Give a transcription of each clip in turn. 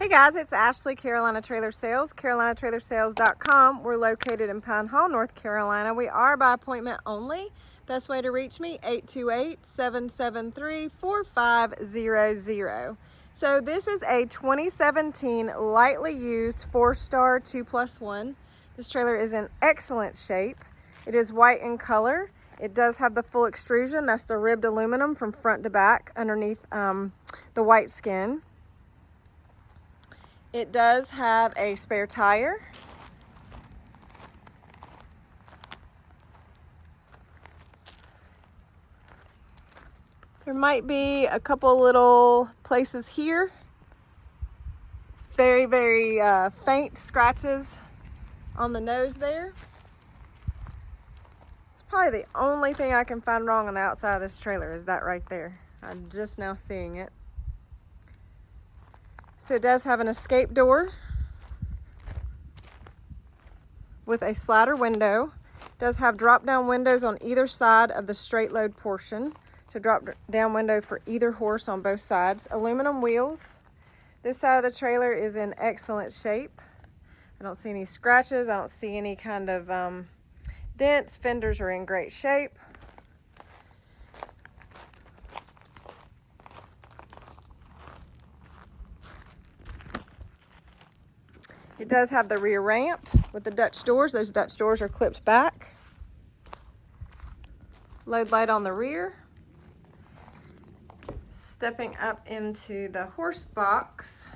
Hey guys, it's Ashley, Carolina Trailer Sales, carolinatrailersales.com. We're located in Pine Hall, North Carolina. We are by appointment only. Best way to reach me, 828-773-4500. So this is a 2017 lightly used 4-star 2+1. This trailer is in excellent shape. It is white in color. It does have the full extrusion. That's the ribbed aluminum from front to back underneath the white skin. It does have a spare tire. There might be a couple little places here. It's very, very faint scratches on the nose there. It's probably the only thing I can find wrong on the outside of this trailer is that right there. I'm just now seeing it. So it does have an escape door with a slider window. It does have drop down windows on either side of the straight load portion. So drop down window for either horse on both sides. Aluminum wheels. This side of the trailer is in excellent shape. I don't see any scratches. I don't see any kind of dents. Fenders are in great shape. It does have the rear ramp with the Dutch doors. Those Dutch doors are clipped back. Load light on the rear. Stepping up into the horse box.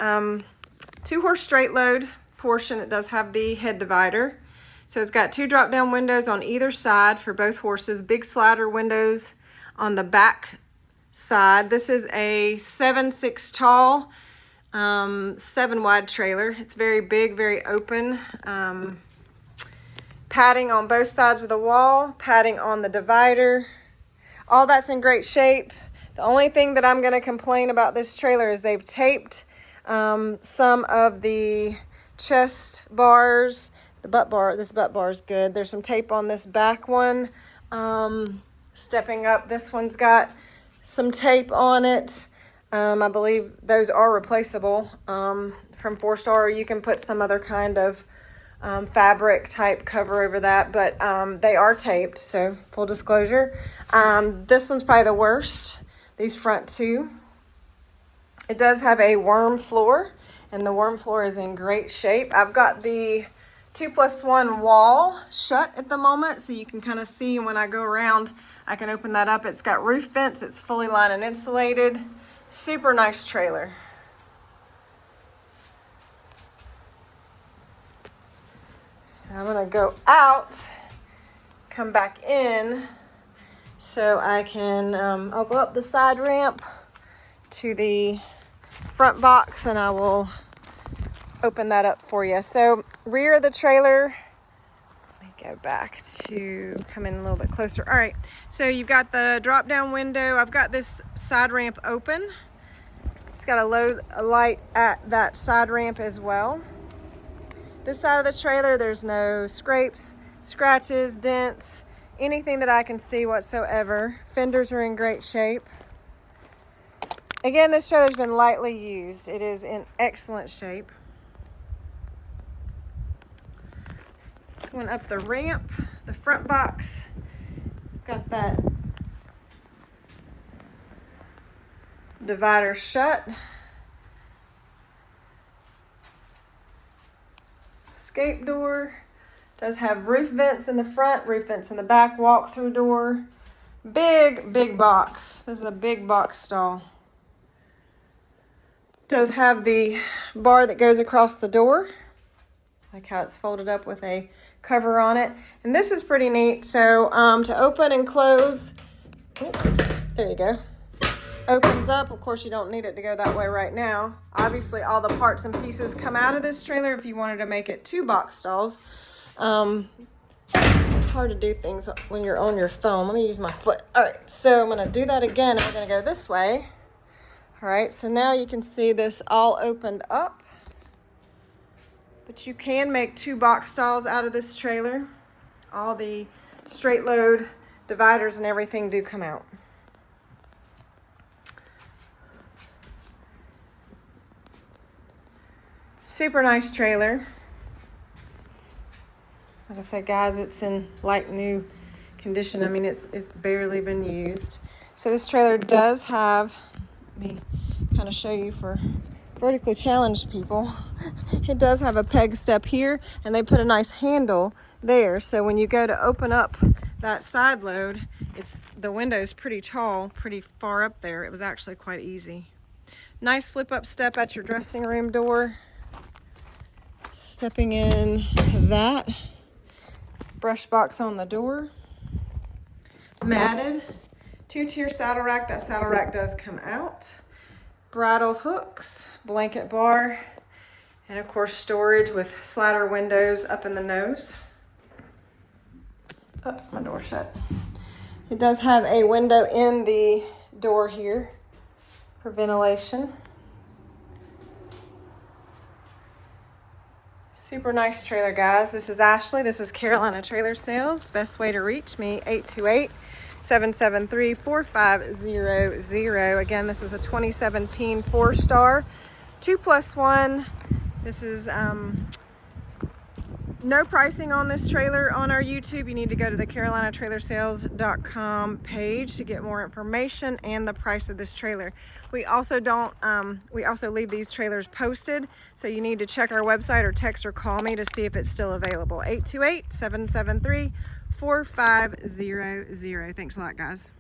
2-horse straight load portion. It does have the head divider. So it's got 2 drop down windows on either side for both horses. Big slider windows on the back side. This is a 7'6" tall, 7 wide trailer. It's very big, very open. Padding on both sides of the wall, padding on the divider. All that's in great shape. The only thing that I'm going to complain about this trailer is they've taped some of the chest bars. The butt bar, this butt bar is good. There's some tape on this back one. Stepping up, this one's got some tape on it. I believe those are replaceable from 4-star, or you can put some other kind of fabric type cover over that, but they are taped, so full disclosure. This one's probably the worst, these front two. It does have a worm floor, and the worm floor is in great shape. I've got the 2+1 wall shut at the moment, so you can kind of see when I go around, I can open that up. It's got roof vents, it's fully lined and insulated. Super nice trailer. So I'm gonna go out, come back in, so I can, I'll go up the side ramp to the front box and I will open that up for you. So rear of the trailer, let me go back to come in a little bit closer. All right, so you've got the drop down window. I've got this side ramp open. It's got a light at that side ramp as well. This side of the trailer, there's no scrapes, scratches, dents, anything that I can see whatsoever. Fenders are in great shape. Again, this trailer's been lightly used. It is in excellent shape. Going up the ramp, the front box, got that divider shut. Escape door. Does have roof vents in the front, roof vents in the back, walk-through door. Big, big box. This is a big box stall. Does have the bar that goes across the door. Like how it's folded up with a cover on it. And this is pretty neat. So to open and close, oh, there you go. Opens up. Of course, you don't need it to go that way right now. Obviously, all the parts and pieces come out of this trailer if you wanted to make it 2 box stalls. Hard to do things when you're on your phone. Let me use my foot. All right, so I'm going to do that again. We're going to go this way. All right, so now you can see this all opened up. But you can make 2 box stalls out of this trailer. All the straight load dividers and everything do come out. Super nice trailer. Like I said, guys, it's in like new condition. I mean, it's barely been used. So this trailer does have, let me kind of show you for vertically challenged people, it does have a peg step here, and they put a nice handle there. So when you go to open up that side load, the window is pretty tall, pretty far up there. It was actually quite easy. Nice flip up step at your dressing room door. Stepping in to that. Brush box on the door. Matted. 2-tier saddle rack. That saddle rack does come out. Bridle hooks. Blanket bar. And of course storage with slider windows up in the nose. Oh, my door shut. It does have a window in the door here for ventilation. Super nice trailer, guys. This is Ashley. This is Carolina Trailer Sales. Best way to reach me, 828-773-4500. Again, this is a 2017 4-star, 2+1. This is no pricing on this trailer on our YouTube. You need to go to the carolinatrailersales.com page to get more information and the price of this trailer. We also leave these trailers posted, so you need to check our website or text or call me to see if it's still available. 828-773-4500. Thanks a lot, guys.